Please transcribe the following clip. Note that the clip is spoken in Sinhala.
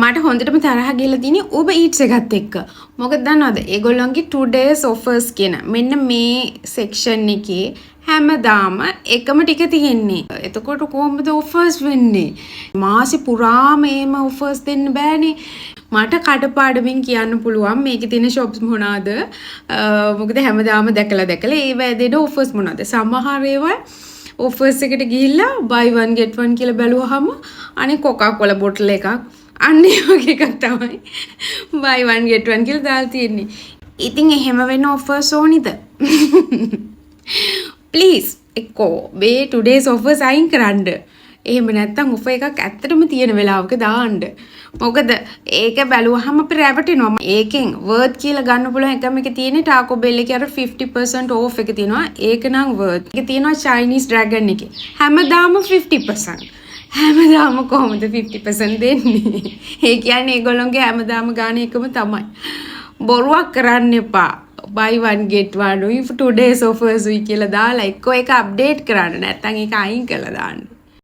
මට හොඳටම තරහ ගිහලා තියෙන්නේ Uber Eats එකත් එක්ක. මොකද දන්නවද? ඒගොල්ලන්ගේ 2 days offers කියන මෙන්න මේ section එකේ හැමදාම එකම ටික තියෙන්නේ. එතකොට කොහොමද offers වෙන්නේ? මාසෙ පුරාම මේම offers දෙන්න බෑනේ. මට කඩපාඩමින් කියන්න පුළුවන් මේකේ තියෙන shops මොනවාද? මොකද හැමදාම දැකලා ඒ වැදෙන offers මොනවාද? සමහර ඒවා offers එකට ගිහිල්ලා buy one get one කියලා බැලුවාම අනේ Coca-Cola bottle එකක් අන්න ඒ වගේ එකක් තමයි buy one get one කියලා දාලා තියෙන්නේ. ඉතින් එහෙම වෙන offers ඕනිද? please එක්කෝ මේ today's offers අයින් කරන්න. එහෙම නැත්තම් offer එකක් ඇත්තටම තියෙන වෙලාවක දාන්න. මොකද ඒක බැලුවහම අපිට රැවටෙනවා. ඒකෙන් worth කියලා ගන්න පුළුවන් එකම එක තියෙන්නේ Taco Bell එකේ අර 50% off එක තියෙනවා. ඒක නම් worth. ඒක තියෙනවා Chinese Dragon එකේ. හැමදාම 50%. හැමදාම කොහොමද 50% දෙන්නේ? ඒ කියන්නේ ඒගොල්ලෝගේ හැමදාම ගාන එකම තමයි. බොරුවක් කරන්න එපා. buy one get one if 2 days offers උයි කියලා දාලා එක්කෝ ඒක අප්ඩේට් කරන්න නැත්නම් ඒක අයින් කරලා දාන්න.